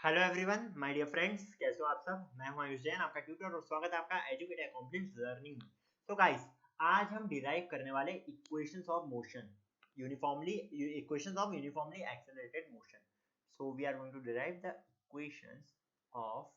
Hello everyone my dear friends, कैसे हो आप सब। मैं हूं आयुष जैन, आपका ट्यूटर, और स्वागत है आपका एजुकेट अकॉम्प्लिश लर्निंग में। तो गाइस, आज हम डिराइव करने वाले equations of motion, uniformly equations of uniformly accelerated motion. So we are going to derive the equations of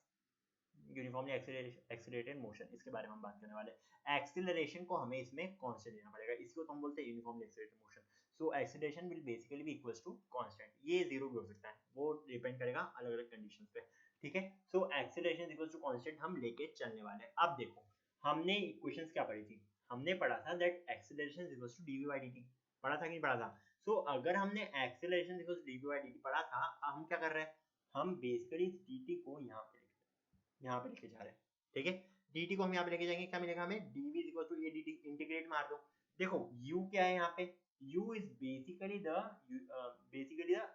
uniformly accelerated motion. इसके बारे में हम बात करने वाले हैं। एक्सेलरेशन को हमें इसमें कांस्टेंट लेना पड़ेगा, इसको तो हम बोलते हैं uniformly accelerated motion. So acceleration will basically be equals to constant. ये जीरो भी हो सकता है, वो डिपेंड करेगा अलग अलग कंडीशंस पे। ठीक है, so acceleration equals to constant हम लेके चलने वाले हैं। अब देखो, हमने इक्वेशंस क्या पढ़ी थी। हमने पढ़ा था that acceleration equals to dv by dt। पढ़ा था कि नहीं पढ़ा था। सो अगर हमने acceleration equals to dv by dt पढ़ा था, हम क्या कर रहे हैं, हम बेसिकली dt को यहाँ पे लेके जा रहे हैं। ठीक है, dt को हम यहाँ पे लेके जाएंगे, क्या मिलेगा हमें, dv is equal to a dt। Integrate मार दो। देखो u क्या है यहाँ पे, u is basically the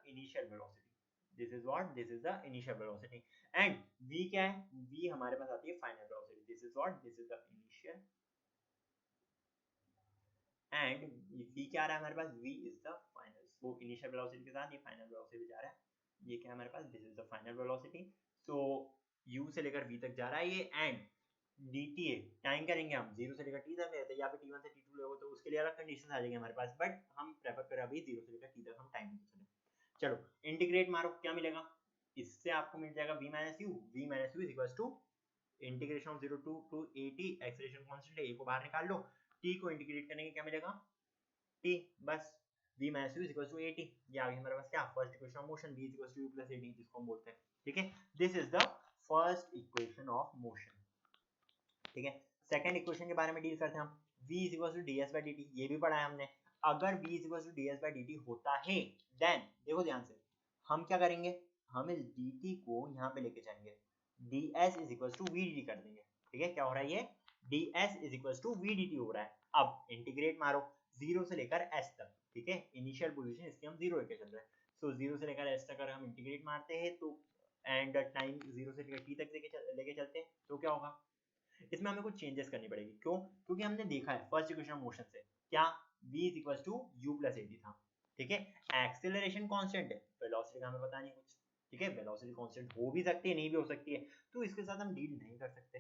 initial velocity. This is what, this is the initial velocity. And v क्या है, v हमारे पास आती है final velocity. This is what, this is the initial. And v क्या आ रहा है हमारे पास, v इज द फाइनल। वो इनिशियल वेलोसिटी के साथ ये फाइनल वेलोसिटी जा रहा है। ये क्या है हमारे पास, this is the final velocity. So u से लेकर v तक जा रहा है ये। एंड dt टाइम करेंगे हम 0 से लेकर t तक लेते हैं, या फिर t1 से t2 लोगे तो उसके लिए अलग कंडीशन आ जाएंगे हमारे पास, बट हम प्रेफर करें अभी 0 से लेकर t तक हम टाइम लेते चले। चलो इंटीग्रेट मारो, क्या मिलेगा, इससे आपको मिल जाएगा v minus u. v minus u is equal to integration of 0 to a t। Acceleration constant है, a को बाहर निकाल लो, t को इंटीग्रेट करने के क्या मिलेगा, t। बस v minus u is equal to a t। ये आ गया हमारे पास क्या, first equation of motion, v is equal to u plus a t, जिसको हम बोलते हैं। ठीक है, this is the first equation of motion. ठीक है, सेकंड इक्वेशन के बारे में डील करते हैं हम। v is equal to ds by dt, ये भी पढ़ा है हमने। अगर v is equal to ds by dt होता है, देन देखो ध्यान से, हम क्या करेंगे, हम इस dt को यहाँ पे लेके जाएंगे, ds is equal to vdt कर देंगे। ठीक है, क्या हो रहा है, ये ds is equal to vdt हो रहा है। अब इंटीग्रेट मारो 0 से लेकर s तक। ठीक है, इनिशियल पोजीशन इसकी हम 0 लेके चल रहे हैं। सो 0 से लेकर s तक अगर हम इंटीग्रेट मारते हैं तो, एंड टाइम 0 से लेकर t तक लेके चलते हैं, तो क्या होगा, इसमें हमें कुछ चेंजेस करनी पड़ेगी। क्यों, क्योंकि हमने देखा है फर्स्ट इक्वेशन ऑफ मोशन से क्या, v is equal to u plus a t था। ठीक है, एक्सेलरेशन कांस्टेंट है, वेलोसिटी का हमें पता नहीं कुछ। ठीक है, वेलोसिटी कांस्टेंट हो भी सकती है, नहीं भी हो सकती है, तो इसके साथ हम डील नहीं कर सकते।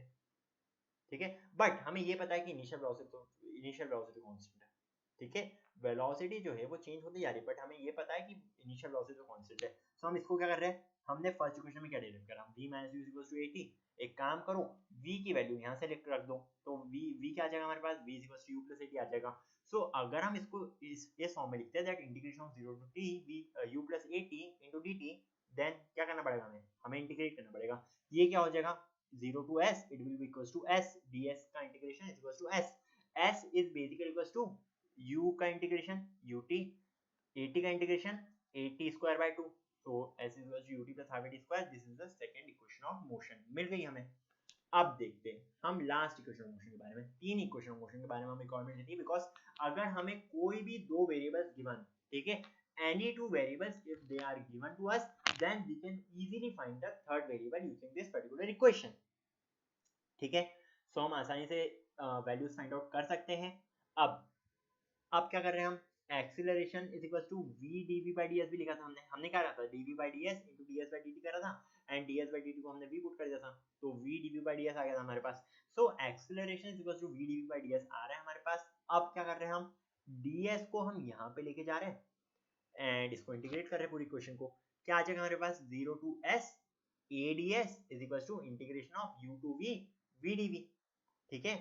ठीक है, बट हमें ये पता है कि इनिशियल वेलोसिटी कांस्टेंट है। ठीक है, वेलोसिटी जो है वो चेंज होती जा रही है, बट हमें ये पता है कि इनिशियल वेलोसिटी तो कांस्टेंट है। सो हम इसको क्या कर रहे हैं, हमने फर्स्ट इक्वेशन में क्या डेरिव करा, v minus u equals to a t। एक काम करो, v की वैल्यू यहाँ से लेकर रख दो, तो v क्या आ जाएगा हमारे पास, v equals to u plus a t आ जाएगा। सो अगर हम इसको इस फॉर्म में लिखते हैं, that integration of 0 to t v u plus a t into dt, then क्या करना पड़ेगा, हमें इंटीग्रेट करना पड़ेगा। ये क्या हो जाएगा, 0 to s, it will be equals to s, ds का integration is equals to s। s is basically equals to u का इंटीग्रेशन ut, at का integration at square by 2। so s is equals to ut plus half at square। this is the second equation of motion, मिल गई हमें। अब देखते हैं हम last equation of motion के बारे में। तीन इक्वेशन ऑफ मोशन के बारे में हमें रिक्वायरमेंट लेनी है, बिकॉज अगर हमें कोई भी दो वेरिएबल्स गिवन, ठीक है, any two variables if they are given to us, then we can easily find the third variable using this particular equation। ठीक है, सो हम आसानी से वैल्यूज फाइंड आउट कर सकते हैं। अब क्या कर रहे हैं हम, acceleration is equal to v dv by ds भी लिखा था हमने। हमने क्या कहा था, dv by ds into ds by dt करा था, एंड ds by dt को हमने v पुट कर दिया था, तो v dv by ds आ गया था हमारे पास। So acceleration is equal to v dv by ds आ रहा है हमारे पास। अब क्या कर रहे हैं हम, ds को हम यहाँ पे लेके जा रहे हैं, एंड इसको इंटीग्रेट कर रहे हैं पूरी इक्वेशन को। क्या आ जाएगा हमारे पास, 0 to s ads is equal to integration of u to v v dv। ठीक है,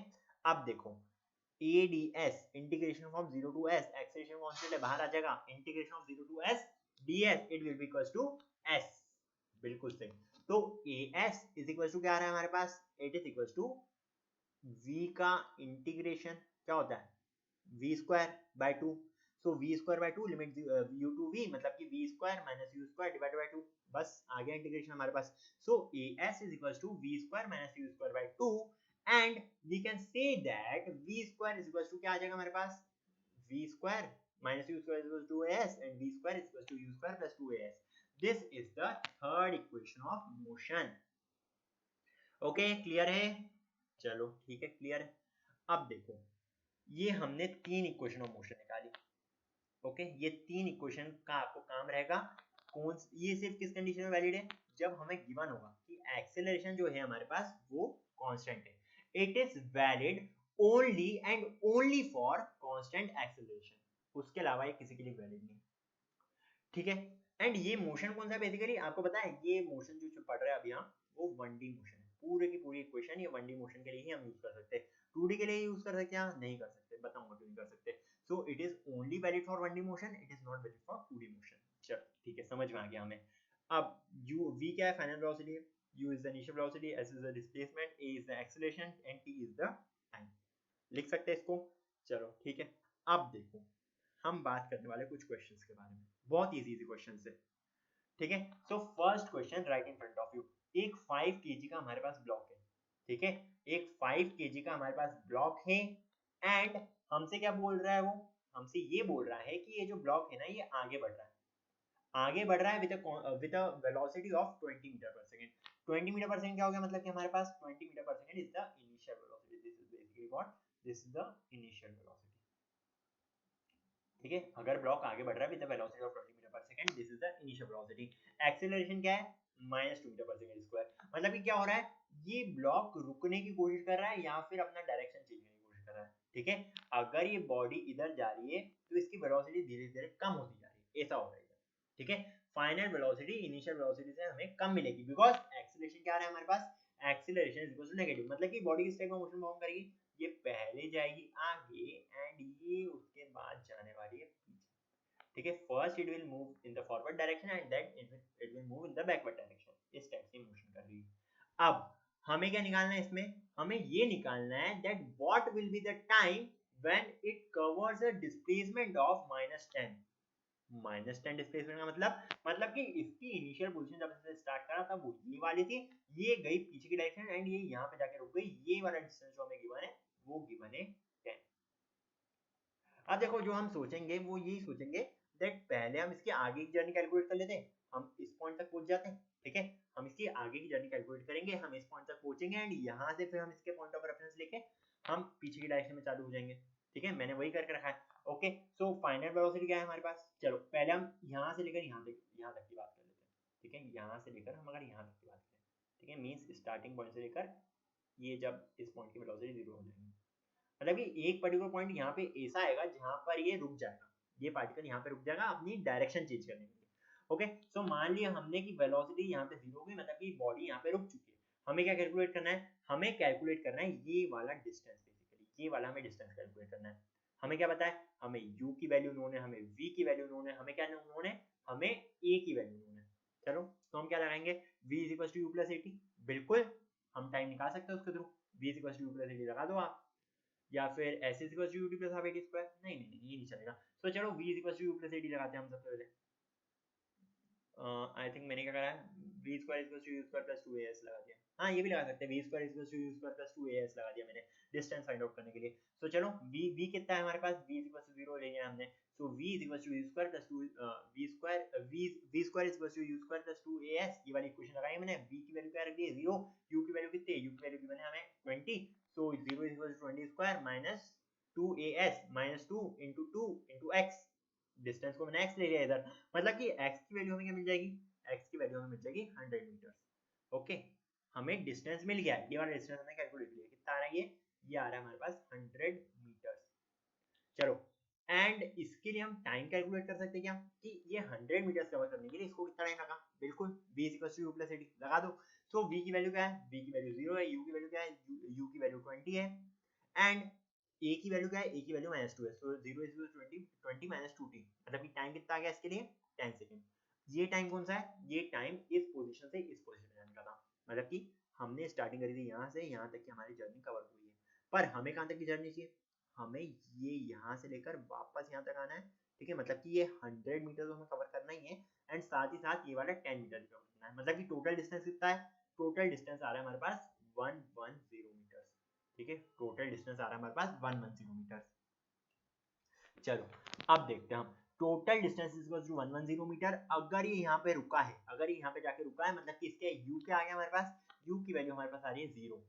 अब देखो ads integration from 0 to s, acceleration constant है, बाहर आ जाएगा, integration of 0 to s ds it will be equals to s। बिल्कुल सही। तो as इज इक्वल्स टू क्या आ रहा है हमारे पास, it is equals to v का इंटीग्रेशन क्या होता है, v square by 2। So v square by 2 limit u to v, मतलब कि v square minus u square divided by 2, बस आ गया इंटीग्रेशन हमारे पास। So as is equals to v square minus u square by 2, and we can say that v square is equals to क्या आ जाएगा हमारे पास, v square minus u square is equals to as, and v square is equals to u square plus 2as। this is the third equation of motion। Okay, clear है, चलो ठीक है, clear है। अब देखो, ये हमने तीन इक्वेशन ऑफ मोशन निकाली। ओके, ये तीन इक्वेशन का आपको काम रहेगा कौन ये सिर्फ किस कंडीशन में वैलिड है, जब हमें गिवन होगा कि एक्सेलरेशन जो है हमारे पास वो कांस्टेंट है. It is valid only and only for constant acceleration, उसके अलावा ये किसी के लिए वैलिड नहीं. ठीक है. एंड ये मोशन कौन सा है बेसिकली आपको पता है, ये मोशन जो पढ़ रहे हैं अभी हम वो 1D मोशन है. पूरे की पूरी इक्वेशन ये 1D मोशन के लिए ही हम यूज कर सकते हैं. 2D के लिए यूज कर सकते हैं नहीं कर सकते, बताऊंगा क्यों नहीं कर सकते. So it is only valid for 1D motion, it is not valid for 2D motion. चलो ठीक है, समझ में आ गया हमें. अब u v क्या है, final velocity. u is the initial velocity, s is the displacement, a is the acceleration and t is the time. लिख सकते हैं इसको. चलो ठीक है. अब देखो हम बात करने वाले कुछ क्वेश्चंस के बारे में, बहुत इजी क्वेश्चंस है. ठीक है. So first question right in front of you. एक 5 kg का हमारे पास ब्लॉक है. ठीक है. एक 5 kg का हमारे पास ब्लॉक है एंड हमसे क्या बोल रहा है, वो हमसे ये बोल रहा है कि ये जो ब्लॉक है ना ये आगे बढ़ रहा है. आगे बढ़ रहा है with a velocity of 20 metre पर सेकंड. 20 मीटर पर सेकंड क्या हो गया, मतलब कि हमारे पास 20 मीटर पर second is the initial velocity. This is basically what, this is the initial velocity. ठीक है. अगर ब्लॉक आगे बढ़ रहा है with the velocity of 20 metre पर second, this is the initial velocity. Acceleration क्या है, -2 मीटर पर सेकंड स्क्वायर. मतलब कि क्या हो रहा है, ये ब्लॉक रुकने की कोशिश कर रहा है या फिर अपना डायरेक्शन चेंज करने की कोशिश कर रहा है. ठीक है. अगर ये बॉडी इधर जा रही है तो इसकी वेलोसिटी धीरे धीरे कम होती जा रही है, ऐसा हो रहा है. ठीक है. फाइनल वेलोसिटी इनिशियल वेलोसिटी से हमें कम मिलेगी बिकॉज एक्सेलरेशन क्या आ रहा है हमारे पास, acceleration is equal to negative. मतलब कि बॉडी किस टाइप का मोशन परफॉर्म करेगी, ये पहले जाएगी आगे एंड ये उसके बाद जाने वाली है पीछे. ठीक है. First it will move in the forward direction and then it will move in the backward direction. इस टाइप से मोशन कर रही है. अब हमें क्या निकालना है इसमें, हमें ये निकालना है that what will be the time when it covers a displacement of -10. -10 displacement का मतलब कि इसकी इनिशियल पोजीशन जब इसने स्टार्ट करा था वो ये वाली थी, ये गई पीछे की डायरेक्शन एंड ये यहाँ पे जाके रुक गई. ये वाला डिस्टेंस जो हमें गिवन है वो गिवन है 10. अब देखो जो हम सोचेंगे वो यही सोचेंगे दैट पहले हम इसके आगे की जर्नी कैलकुलेट कर लेते हैं, हम इस पॉइंट तक पहुंच जाते हैं. ठीक है. हम इसकी आगे की जर्नी कैलकुलेट करेंगे, हम इस पॉइंट तक पहुंचेंगे एंड यहाँ से फिर हम इसके पॉइंट ऑफ रेफरेंस लेके हम पीछे की डायरेक्शन में चालू हो जाएंगे. ठीक है. मैंने वही करके रखा है. ओके. सो फाइनल वेलोसिटी क्या है हमारे पास, चलो पहले हम यहाँ से लेकर यहाँ तक की बात कर लेते हैं. ठीक है. यहाँ से लेकर हम अगर यहाँ तक की बात करें, ठीक है, मीन्स स्टार्टिंग पॉइंट से लेकर ये जब इस पॉइंट की वेलोसिटी 0 हो जाएगी, मतलब कि एक पर्टिकुलर पॉइंट यहाँ पे ऐसा आएगा जहां पर ये रुक जाएगा, ये पार्टिकल यहाँ पे रुक जाएगा अपनी डायरेक्शन चेंज करने के लिए. ओके. सो मान लिया हमने कि वेलोसिटी यहाँ पे 0 हो गई, मतलब कि बॉडी यहाँ पे रुक चुकी है. हमें क्या कैलकुलेट करना है, हमें कैलकुलेट करना है ये वाला डिस्टेंस. बेसिकली ये वाला हमें डिस्टेंस कैलकुलेट करना है. हमें क्या पता है, हमें u की वैल्यू नोन है, हमें v की वैल्यू नोन है, हमें क्या नोन है, हमें a की वैल्यू नोन है. चलो तो हम क्या लगाएंगे, v = u + at. बिल्कुल हम टाइम निकाल सकते हैं उसके थ्रू. v = u + at लगा दो आप, या फिर s = ut + half at square. नहीं ये नहीं चलेगा. तो चलो v = u + at लगाते हैं हम सबसे पहले. आई थिंक मैंने क्या करा है, v² = u² + 2as लगा दिया. हाँ ये भी लगा सकते हैं, v² = u² + 2as लगा दिया मैंने डिस्टेंस फाइंड आउट करने के लिए. तो चलो v कितना है हमारे पास, v = 0 ले लिया हमने. सो v = u² + 2 v² = u² + 2as, ये वाली इक्वेशन लगाई मैंने. v की वैल्यू क्या रख दी है 0, u की वैल्यू कितनी है, u की वैल्यू गिवन है हमें 20. सो 0 = 20² - 2as -2 × 2 × x. डिस्टेंस को मैंने x ले लिया इधर, मतलब कि x की वैल्यू हमें क्या मिल जाएगी, x की वैल्यू हमें मिल जाएगी 100 मीटर. ओके. हमें डिस्टेंस मिल गया, ये वाला डिस्टेंस हमने कैलकुलेट किया. कितना आ रहा है ये आ रहा है हमारे पास 100 मीटर. चलो एंड इसके लिए हम टाइम कैलकुलेट कर सकते हैं क्या, कि ये 100 मीटर कवर करने के लिए इसको कितना टाइम लगा. बिल्कुल v = u + at लगा दो. सो v की वैल्यू क्या है, v की वैल्यू 0 है, u की वैल्यू क्या है, u की वैल्यू 20 है एंड a की वैल्यू क्या है, a की वैल्यू -2 है. सो 0 = 20 - 2t, मतलब कि टाइम कितना आ गया इसके लिए 10 सेकंड. ये टाइम कौन सा है, ये टाइम इस पोजीशन से इस पोजीशन में जाने का था. मतलब कि हमने स्टार्टिंग करी थी यहाँ से यहाँ तक की हमारी जर्नी कवर हुई है. पर हमें कहाँ तक की जर्नी चाहिए, हमें ये यहाँ से लेकर वापस यहाँ तक आना है. ठीक है. मतलब कि ये 100 मीटर तो हमें कवर करना ही है एंड साथ ही साथ ये वाला 10 मीटर भी कवर करना है. मतलब कि टोटल डिस्टेंस कितना है, टोटल डिस्टेंस आ रहा है हमारे पास 110 मीटर. ठीक है. टोटल डिस्टेंस आ रहा है हमारे पास 110 मीटर. चलो अब देखते हैं हम total distance is equal to 110 metre. अगर ये यहाँ पे रुका है, अगर ये यहाँ पे जाके रुका है, मतलब कि इसके u क्या आ गया हमारे पास, u की वैल्यू हमारे पास आ रही है 0.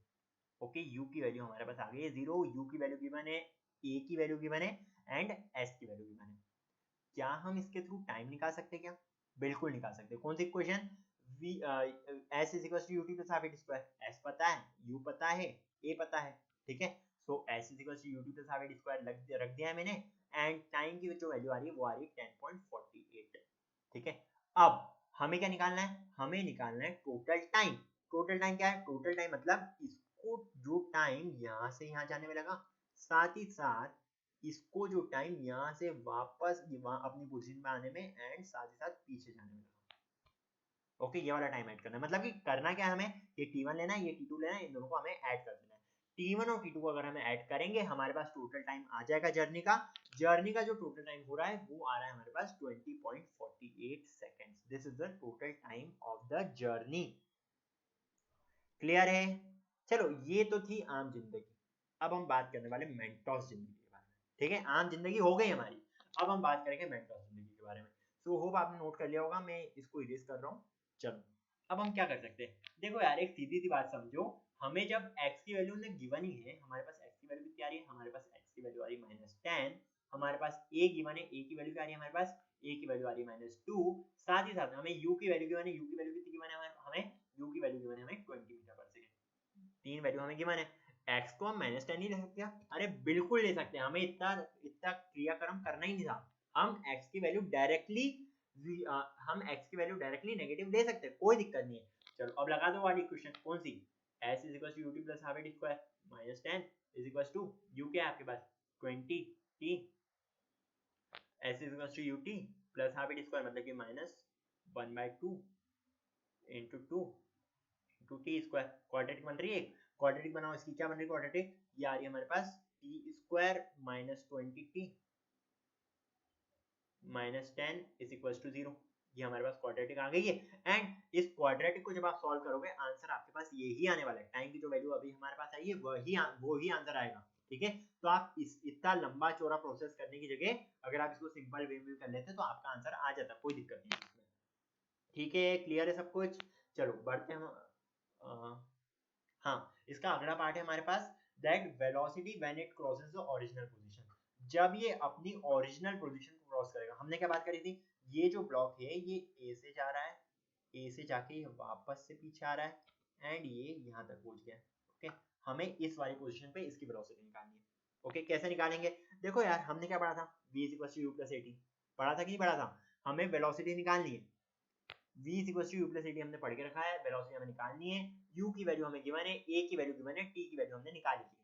ओके. u की वैल्यू हमारे पास आ गई है 0, u की वैल्यू गिवन है, a की वैल्यू गिवन है एंड s की वैल्यू गिवन है. क्या हम इसके थ्रू टाइम निकाल सकते हैं क्या, बिल्कुल निकाल सकते हैं। कौन सी equation? v s is equal to ut plus half a square. s पता है, u पता है, a पता है, ठीक है। So s is equal to ut plus half a square रख दिया है मैंने, एंड टाइम की जो वैल्यू आ रही है वो आ रही है 10.48, ठीक है। अब हमें क्या निकालना है? हमें निकालना है टोटल टाइम। टोटल टाइम क्या है? टोटल टाइम मतलब इसको जो टाइम यहाँ से यहाँ जाने में लगा, साथ ही साथ इसको जो टाइम यहाँ से वापस अपनी पोजीशन में आने में, एंड साथ ही साथ पीछे जाने में लगा। ओके, ये वाला टाइम ऐड करना है। मतलब कि करना क्या है हमें? ये t1 लेना है, ये t2 लेना है, इन दोनों को हमें ऐड कर देना है। t1 और t2 को अगर हमें ऐड करेंगे, हमारे पास टोटल टाइम आ जाएगा जर्नी का। जर्नी का जो टोटल टाइम हो रहा है वो आ रहा है हमारे पास 20.48 seconds. This is the total time of the journey. Clear है? चलो, ये तो थी आम जिंदगी। अब हम बात करने वाले मेंटोस जिंदगी के बारे में, ठीक है। आम जिंदगी हो गई हमारी, अब हम बात करेंगे मेंटोस जिंदगी के बारे में। सो होप आपने नोट कर लिया होगा, मैं इसको इरेज कर रहा हूँ। चलो, अब हम क्या कर सकते हैं? देखो यार, एक सीधी सी बात समझो। हमें जब x की वैल्यू ने गिवन ही है, हमारे पास x की वैल्यू कितनी आ रही है? हमारे पास x की वैल्यू आ रही है -10। हमारे पास a गिवन है, a की वैल्यू क्या आ रही है? हमारे पास a की वैल्यू आ रही है -2। साथ ही साथ हमें u की वैल्यू गिवन है, u की वैल्यू कितनी गिवन है? हमें u की वैल्यू गिवन है हमें 20 मीटर पर सेकंड। तीन वैल्यू हमें गिवन है। x को हम -10 नहीं ले सकते? अरे बिल्कुल ले सकते हैं, हमें इतना इतना क्रियाक्रम करना ही नहीं था। हम x की वैल्यू डायरेक्टली नेगेटिव ले सकते हैं, कोई दिक्कत नहीं है। चलो, अब लगा दो वाली इक्वेशन। कौन सी? s is equal to ut plus half a square -10 is equal to u क्या है आपके पास? 20 t। s is equal to ut plus half a square मतलब कि -1/2 into 2 into t square. Quadratic बन रही है। क्वाड्रेटिक बनाओ, इसकी क्या बन रही है क्वाड्रेटिक? ये आ रही है हमारे पास t square -20t -10 is equal to 0। ये हमारे पास क्वाड्रेटिक आ गई है। एंड इस क्वाड्रेटिक को जब आप सॉल्व करोगे, आंसर आपके पास यही आने वाला है। टाइम की जो वैल्यू अभी हमारे पास आई है वही आंसर आएगा, ठीक है। तो आप इतना लंबा चौड़ा प्रोसेस करने की जगह अगर आप इसको सिंपल वे में कर लेते तो आपका आंसर आ जाता, कोई दिक्कत नहीं है। ठीक है, क्लियर है सब कुछ? चलो बढ़ते हैं हम। हाँ, इसका अगला पार्ट है हमारे पास, that velocity when it crosses the original position. जब ये अपनी ओरिजिनल पोजीशन को क्रॉस करेगा। हमने क्या बात करी थी? ये जो ब्लॉक है ये ए से जा रहा है, ए से जाके ये वापस से पीछे आ रहा है, एंड ये यहाँ तक पहुंच गया। ओके, हमें इस वाली पोजीशन पे इसकी वेलोसिटी निकालनी है। ओके, कैसे निकालेंगे? देखो यार, हमने क्या पढ़ा था? v = u + at पढ़ा था कि नहीं पढ़ा था? हमें वेलोसिटी निकालनी है। v = u + at हमने पढ़ के रखा है। वेलोसिटी हमें निकालनी है। u की वैल्यू हमें गिवन है, a की वैल्यू गिवन है, t की वैल्यू हमने निकाल ली है,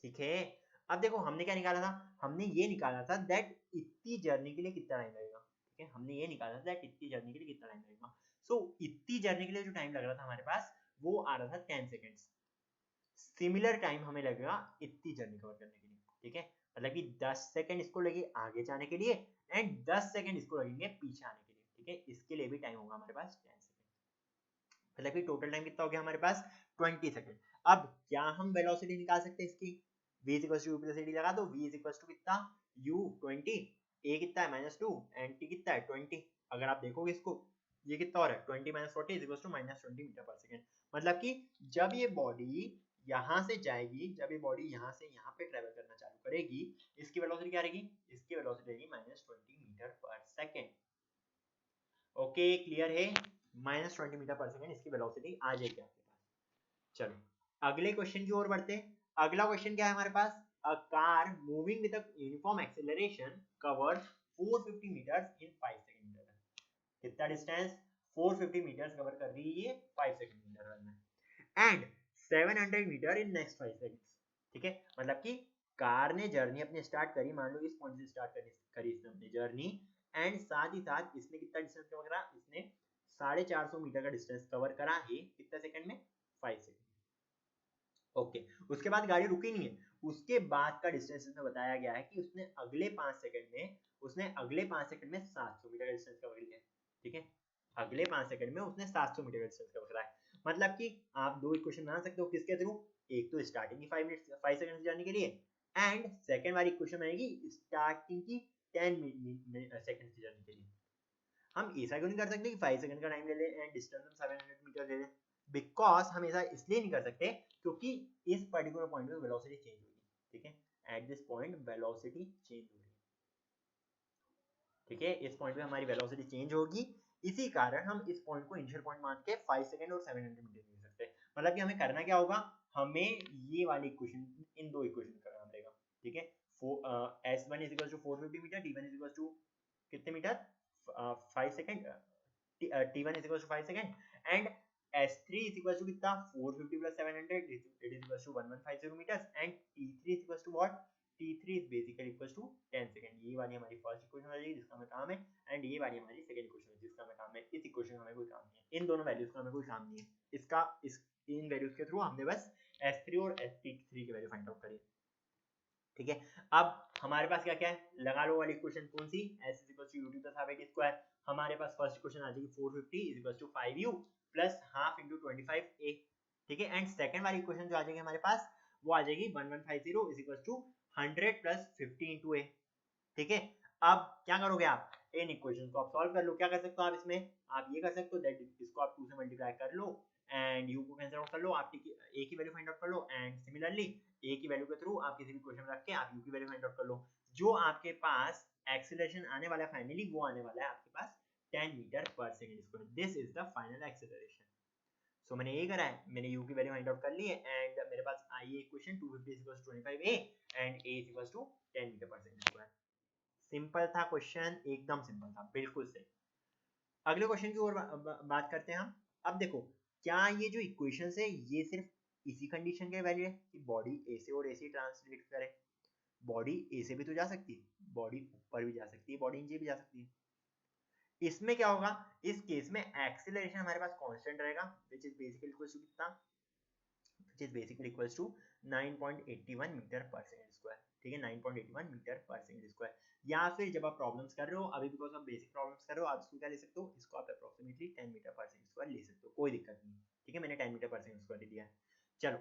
ठीक है। अब देखो, हमने क्या निकाला था? हमने ये निकाला था दैट इतनी जर्नी के लिए कितना टाइम लगेगा, ठीक है। हमने ये निकाला था दैट इतनी जर्नी के लिए कितना टाइम लगेगा। सो इतनी जर्नी के लिए जो टाइम लग रहा था हमारे पास, वो आ रहा था 10 सेकेंड्स। सिमिलर टाइम हमें लगेगा इतनी जर्नी कवर करने के लिए, ठीक है। मतलब कि 10 सेकंड इसको लगे आगे जाने के लिए, एंड 10 सेकंड इसको लगेंगे पीछे आने के लिए, ठीक है। इसके लिए भी टाइम होगा हमारे पास 10 सेकंड। मतलब कि टोटल टाइम कितना हो गया हमारे पास? 20 सेकंड। अब क्या हम वेलोसिटी निकाल सकते हैं इसकी? v = u + at लगा दो। v = कितना? u 20, a कितना है? -2, एंड t कितना है? 20। अगर आप देखोगे इसको, ये कितना हो रहा है? 20 - 40 = -20 मीटर पर सेकंड। मतलब कि जब ये बॉडी यहाँ से जाएगी, जब ये बॉडी यहाँ से यहाँ पे ट्रेवल करना चालू करेगी, इसकी वेलोसिटी क्या रहेगी? इसकी वेलोसिटी रहेगी -20 मीटर पर सेकंड। ओके, क्लियर है? -20 मीटर पर सेकंड इसकी वेलोसिटी आ जाएगी आपके पास। चलो, अगले क्वेश्चन की ओर बढ़ते हैं। अगला क्वेश्चन क्या है हमारे पास? A car moving with a uniform acceleration covers 450 metres in 5 second. कितना डिस्टेंस? 450 मीटर्स कवर कर रही है 5 सेकंड इंटरवल में, and 700 metre in next 5 seconds, ठीक है। मतलब कि कार ने जर्नी अपनी स्टार्ट करी, मान लो इस पॉइंट से स्टार्ट करी इसने अपनी जर्नी, एंड साथ ही साथ इसने कितना डिस्टेंस कवर करा? इसने 450 मीटर का डिस्टेंस कवर करा है कितने सेकंड में? 5 सेकंड। ओके, उसके बाद गाड़ी रुकी नहीं है। उसके बाद का डिस्टेंस इसमें बताया गया है कि उसने अगले 5 सेकंड में 700 मीटर का डिस्टेंस कवर किया है, ठीक है। अगले 5 सेकंड में उसने 700 मीटर का डिस्टेंस कवर करा है। मतलब कि आप दो इक्वेशन बना सकते हो, किसके थ्रू? एक तो स्टार्टिंग की 5 सेकंड जाने के लिए, एंड सेकंड वाली इक्वेशन बनेगी स्टार्टिंग की 10 सेकंड की जर्नी के लिए। हम ऐसा क्यों नहीं कर सकते कि 5 सेकंड का टाइम ले लें एंड डिस्टेंस हम 700 मीटर ले लें? बिकॉज हम ऐसा इसलिए नहीं कर सकते क्योंकि इस पर्टिकुलर पॉइंट पे वेलोसिटी चेंज होगी, ठीक है। At this point velocity change हो रही है। ठीक है, इस पॉइंट पे हमारी वेलोसिटी चेंज होगी, इसी कारण हम इस पॉइंट को इनिशियल पॉइंट मान के 5 सेकंड और 700 मीटर ले सकते हैं। मतलब कि हमें करना क्या होगा, हमें ये वाली इक्वेशन, इन दो इक्वेशन करना पड़ेगा। ठीक है, S1 is equal to 450 metre, T1 is equal to कितने metre, 5 second, T1 is equal to 5 second, and S3 is equals to कितना 450 plus 700 it is equals to 1150 meters and T3 is equals to what, T3 is basically equals to 10 second. ये वाली हमारी first equation हो जाएगी जिसका हमें काम है, एंड ये वाली हमारी सेकंड इक्वेशन है जिसका हमें काम है। इस इक्वेशन का हमें कोई काम नहीं है, इन दोनों वैल्यूज का हमें कोई काम नहीं है, इसका इन वैल्यूज के थ्रू हमने बस S3 और S3 की वैल्यू फाइंड आउट करी। ठीक है, अब हमारे पास क्या क्या है, लगा लो वाली इक्वेशन कौन सी, S is equals to ut plus half at square। हमारे पास फर्स्ट इक्वेशन आ जाएगी 450 is equals to 5u plus half into 25a। ठीक है, एंड सेकंड वाली इक्वेशन जो आ जाएगी हमारे पास वो आ जाएगी 1150 is equals to 100 plus 50 into a। ठीक है, अब क्या करोगे आप, इन इक्वेशन को आप सॉल्व कर लो। क्या कर सकते हो आप इसमें, आप ये कर सकते हो दैट इसको आप 2 से मल्टीप्लाई कर लो एंड u को कैंसिल आउट कर लो, आप a की वैल्यू फाइंड आउट कर लो, एंड सिमिलरली a की वैल्यू के थ्रू आप किसी भी क्वेश्चन में रख के आप u की वैल्यू फाइंड आउट कर लो। जो आपके पास एक्सीलरेशन आने वाला है फाइनली, वो आने वाला है आपके पास 10 मीटर पर second square. This is the final acceleration. So मैंने ये करा है, मैंने u की वैल्यू फाइंड आउट कर ली है, एंड मेरे पास आई है equation 250 25a and a 10 metre पर सेकंड स्क्वायर। सिंपल था क्वेश्चन, एकदम सिंपल था, बिल्कुल सही। अगले क्वेश्चन की ओर बात करते हैं हम। अब देखो, क्या ये जो इक्वेशंस है ये सिर्फ इसी कंडीशन के वैल्यू है कि बॉडी ए से और ए से ट्रांसलेट करे, बॉडी ए से भी तो जा सकती है, बॉडी ऊपर भी जा सकती है, बॉडी नीचे भी जा सकती है। इसमें क्या होगा, इस केस में एक्सीलरेशन हमारे पास कांस्टेंट रहेगा which is basically equals to कितना, which is basically equals to 9.81 metre पर सेकंड स्क्वायर। ठीक है, 9.81 मीटर पर सेकंड स्क्वायर। या फिर जब आप प्रॉब्लम्स कर रहे हो, अभी बिकॉज आप बेसिक प्रॉब्लम्स कर रहे हो, आप इसको क्या ले सकते हो, इसको आप अप्रोक्सीमेटली 10 मीटर पर सेकंड स्क्वायर ले सकते हो, कोई दिक्कत नहीं। ठीक है, मैंने 10 मीटर पर सेकंड स्क्वायर लिया है। चलो,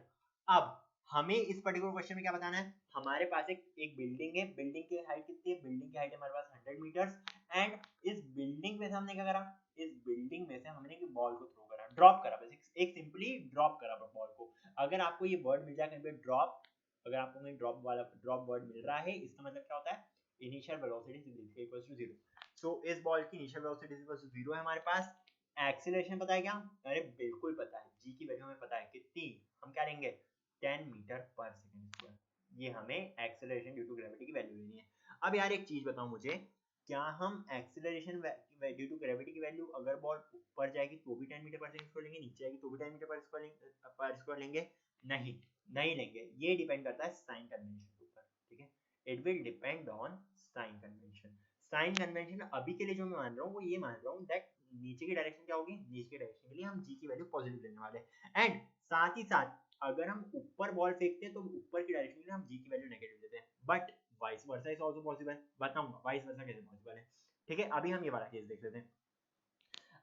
अब हमें इस पर्टिकुलर क्वेश्चन में क्या बताना है, हमारे पास एक बिल्डिंग है, बिल्डिंग की हाइट कितनी है, बिल्डिंग की हाइट हमारे पास 100 मीटर्स, एंड इस बिल्डिंग में से हमने क्या करा, इस बिल्डिंग में से हमने एक बॉल को थ्रो करा, ड्रॉप करा, बस एक सिंपली ड्रॉप करा बॉल को। अगर आपको ये वर्ड मिल जाए कहीं पे ड्रॉप, अगर आपको कहीं ड्रॉप वर्ड मिल रहा है, इसका मतलब क्या होता है, initial velocity is equal to 0। So इस बॉल की initial velocity is equal to 0 है हमारे पास। एक्सीलरेशन पता है क्या, अरे बिल्कुल पता है, जी की वैल्यू हमें पता है कितनी, हम क्या लेंगे 10 मीटर पर सेकंड स्क्वायर। ये हमें एक्सीलरेशन ड्यू टू ग्रेविटी की वैल्यू लेनी है। अब यार एक चीज बताओ मुझे, क्या हम एक्सीलरेशन ड्यू टू ग्रेविटी की वैल्यू अगर बॉल ऊपर जाएगी तो भी 10 मीटर पर सेकंड स्क्वायर लेंगे, नीचे जाएगी तो भी 10 मीटर पर स्क्वायर लेंगे? नहीं, नहीं लेंगे। ये डिपेंड करता है साइन कन्वेंशन के ऊपर। ठीक है, it will depend on sign convention. Sign convention अभी के लिए जो मैं मान रहा हूँ वो ये मान रहा हूँ दैट नीचे की डायरेक्शन क्या होगी, नीचे की डायरेक्शन के लिए हम जी की वैल्यू पॉजिटिव लेने वाले हैं, एंड साथ ही साथ अगर हम ऊपर बॉल फेंकते हैं तो ऊपर की डायरेक्शन के लिए हम जी की वैल्यू नेगेटिव लेते हैं, but vice versa is also possible. बताऊंगा वाइस वर्सा कैसे पॉसिबल है। ठीक है, अभी हम ये वाला केस देख लेते हैं।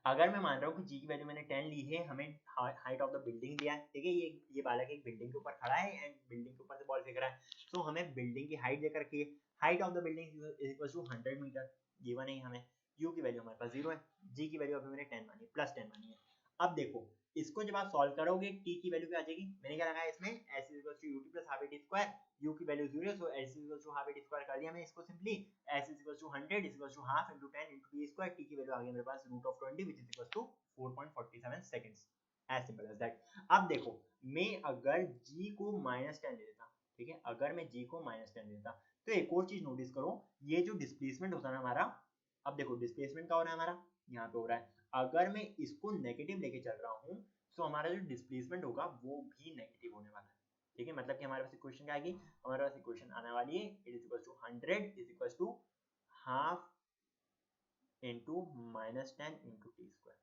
अगर मैं मान रहा हूँ कि जी की वैल्यू मैंने 10 ली है, हमें हाइट ऑफ द बिल्डिंग दिया है। ठीक है, ये बालक एक बिल्डिंग के ऊपर खड़ा है एंड बिल्डिंग के ऊपर से बॉल फेंक रहा है, तो हमें बिल्डिंग की हाइट देकर रखी है, height of the building is equal to 100 metre given है हमें। यू की वैल्यू हमारे पास 0 है, जी की वैल्यू अभी मैंने 10 मानी है, प्लस 10 मानी है। अब देखो, इसको जब आप सॉल्व करोगे टी की वैल्यू क्या आ जाएगी, मैंने क्या लगाया इसमें s is equal to ut plus half at square, u की वैल्यू 0 है, so s is equal to half at square कर दिया मैंने इसको simply, s is equal to 100 is equal to half into 10 into t square, t की value आ गई मेरे पास root of 20 which is equal to 4.47 seconds. As simple as that. अब देखो, मैं अगर g को -10 ले लेता, ठीक है, अगर मैं g को -10 लेता, तो एक और चीज नोटिस करो, ये जो डिस्प्लेसमेंट होता है हमारा, अब देखो डिस्प्लेसमेंट क्या हो रहा है हमारा, यहाँ पे हो रहा है, अगर मैं इसको नेगेटिव लेके चल रहा हूँ तो हमारा जो डिस्प्लेसमेंट होगा वो भी नेगेटिव होने वाला है। ठीक है, मतलब कि हमारे पास इक्वेशन क्या आएगी, हमारे पास इक्वेशन आने वाली है it is equal to 100 is equal to half into -10 into t square.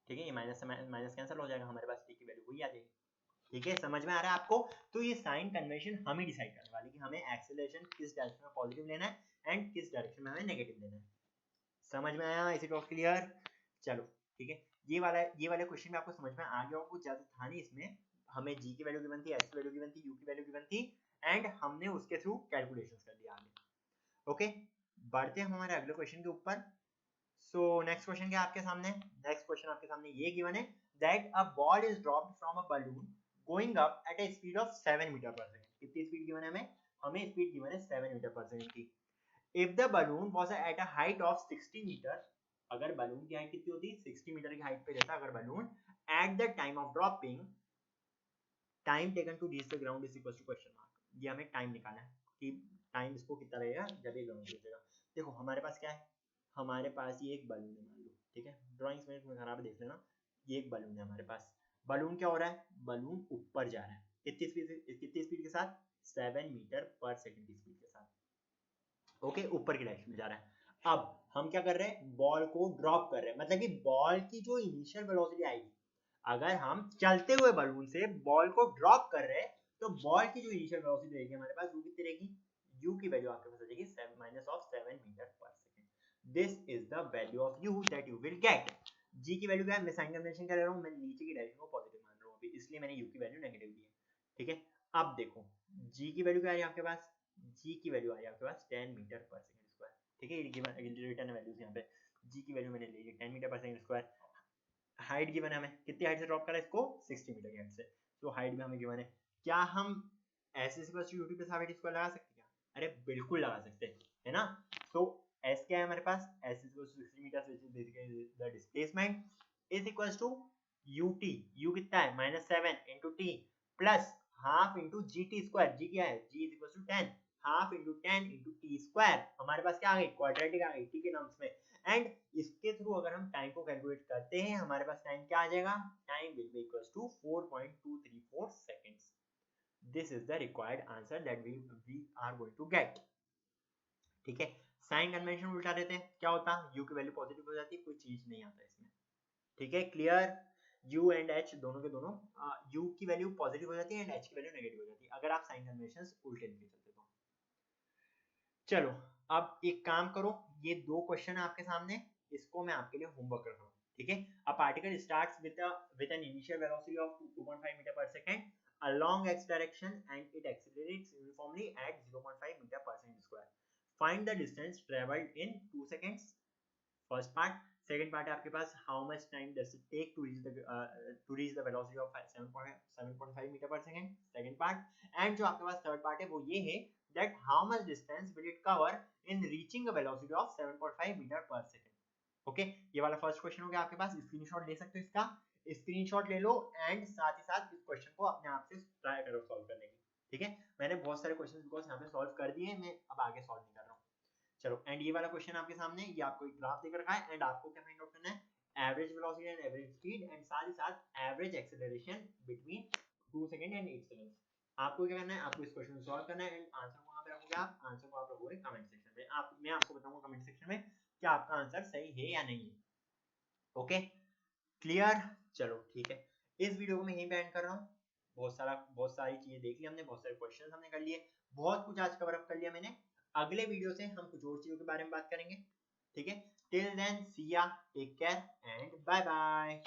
ठीक है, ये माइनस से माइनस कैंसिल हो जाएगा, हमारे पास टी की वैल्यू वही आ जाएगी। ठीक है, समझ में आ रहा है आपको? तो ये साइन कन्वेंशन हम ही डिसाइड करने वाले कि हमें एक्सीलरेशन किस डायरेक्शन में पॉजिटिव लेना है एंड किस डायरेक्शन में हमें नेगेटिव लेना है। समझ में आया? Is it all clear? चलो ठीक है, ये वाले क्वेश्चन में आपको समझ में आ गया होगा, कुछ ज्यादा था नहीं इसमें। हमें जी की वैल्यू गिवन थी, एस की वैल्यू गिवन थी, यू की वैल्यू गिवन थी, एंड हमने उसके थ्रू कैलकुलेशंस कर दिया आगे। ओके, बढ़ते हैं हमारे अगले क्वेश्चन के ऊपर। सो नेक्स्ट क्वेश्चन क्या आपके सामने, नेक्स्ट क्वेश्चन आपके सामने ये गिवन है that a ball is dropped from a balloon going up at a speed of 7 metre पर सेकंड। कितनी स्पीड गिवन है हमें स्पीड गिवन है 7 मीटर पर सेकंड की। If the balloon was at a height of 60 metre, अगर balloon की height कितनी होती, 60 मीटर की हाइट पे रहता अगर balloon, at the time of dropping, time taken to reach the ground is equal to question mark, ये हमें टाइम निकालना है कि टाइम इसको कितना लगेगा जब ये ग्राउंड पहुंचेगा। देखो हमारे पास क्या है, हमारे पास ये एक बलून है मान लो, ठीक है, ड्राइंग्स में खराब है देख लेना, ये एक बलून है हमारे पास, बलून क्या हो रहा है, बलून ऊपर जा रहा है, कितनी स्पीड के साथ, 7 मीटर पर सेकंड की स्पीड के साथ, ओके, ऊपर की डायरेक्शन में जा रहा है। अब हम क्या कर रहे हैं, बॉल को ड्रॉप कर रहे हैं, मतलब कि बॉल की जो इनिशियल वेलोसिटी आएगी, अगर हम चलते हुए बलून से बॉल को ड्रॉप कर रहे हैं, तो बॉल की जो इनिशियल वेलोसिटी रहेगी हमारे पास, वो कितनी रहेगी, u की वैल्यू आपके पास आ जाएगी -7 मीटर पर second. This is the value of u that you will get. g की वैल्यू क्या है, मैं साइन कन्वेंशन क्या ले रहा हूं, मैं नीचे की डायरेक्शन को पॉजिटिव मान रहा हूं अभी, इसलिए मैंने u की वैल्यू नेगेटिव ली है, ठीक है। अब देखो g की वैल्यू क्या आ रही है आपके पास, g की वैल्यू आ रही है आपके पास 10 मीटर पर सेकंड स्क्वायर, ठीक है, ये गिवन रिटर्न वैल्यूज यहां पे, g की वैल्यू मैंने ले ली 10 मीटर पर सेकंड स्क्वायर, हाइट गिवन है हमें, कितनी हाइट से ड्रॉप करा है इसको, 60 मीटर की हाइट से, तो हाइट भी हमें गिवन है। क्या हम ऐसे यूटी पे हाइट स्क्वायर लगा सकते हैं, अरे बिल्कुल लगा सकते हैं, है ना। तो एस क्या है हमारे पास, S is 60 metre which is basically the displacement is equals to ut, u कितना है -7 into t plus half into gt square, g क्या है, g is equals to 10, half into 10 into t square, हमारे पास क्या आ गई, क्वाड्रेटिक आ गई, T के टर्म्स में, एंड इसके थ्रू अगर हम टाइम को कैलकुलेट करते हैं, हमारे पास टाइम क्या आ जाएगा, time will be equals to 4.234 seconds. This is the required answer that we are going to get, ठीक है। साइन कन्वेंशन उल्टा देते हैं, क्या होता है, u की वैल्यू पॉजिटिव हो जाती है, कोई चेंज नहीं आता इसमें, ठीक है, क्लियर। u एंड h दोनों के दोनों u की वैल्यू पॉजिटिव हो जाती है एंड h की वैल्यू नेगेटिव हो जाती है अगर आप साइन कन्वेंशन उल्टे लेके चलते तो। चलो अब एक काम करो, ये दो क्वेश्चन है आपके सामने, इसको मैं आपके लिए होमवर्क कर रहा हूँ, ठीक है। A particle starts with an initial velocity of 2.5 metre पर second along x direction and it accelerates uniformly at 0.5 meter per second square. Find the distance traveled in 2 seconds. First part. Second part है आपके पास, how much time does it take to reach the velocity of 7.5 meter per second. Second part. And जो आपके पास third part है वो ये है that how much distance will it cover in reaching a velocity of 7.5 meter per second. Okay, ये वाला first question हो गया आपके पास, स्क्रीनशॉट ले सकते हो इसका, स्क्रीनशॉट ले लो एंड साथ ही साथ इस क्वेश्चन को अपने आप से ट्राई करो सॉल्व करने की, ठीक है। मैंने बहुत सारे क्वेश्चंस बिकॉज़ यहाँ पे सॉल्व कर दिए, मैं अब आगे सॉल्व नहीं कर रहा हूँ। चलो, एंड ये वाला क्वेश्चन आपके सामने, ये आपको एक ग्राफ देकर रखा है एंड आपको क्या फाइंड आउट करना है, average velocity and average speed and साथ ही साथ average acceleration between 2 second and 8 second. आपको क्या करना है, आपको इस क्वेश्चन को सॉल्व करना है एंड आंसर वहां पे रखोगे आप, आंसर को आप रखोगे कमेंट सेक्शन में, मैं आपको बताऊंगा कमेंट सेक्शन में कि आपका आंसर सही है या नहीं है, ओके, क्लियर। चलो ठीक है, इस वीडियो को मैं यहीं पे एंड कर रहा हूँ, बहुत सारी चीजें देख ली हमने, बहुत सारे क्वेश्चंस हमने कर लिए, बहुत कुछ आज कवर अप कर लिया मैंने। अगले वीडियो से हम कुछ और चीजों के बारे में बात करेंगे, ठीक है। Till then see ya, take care and bye bye.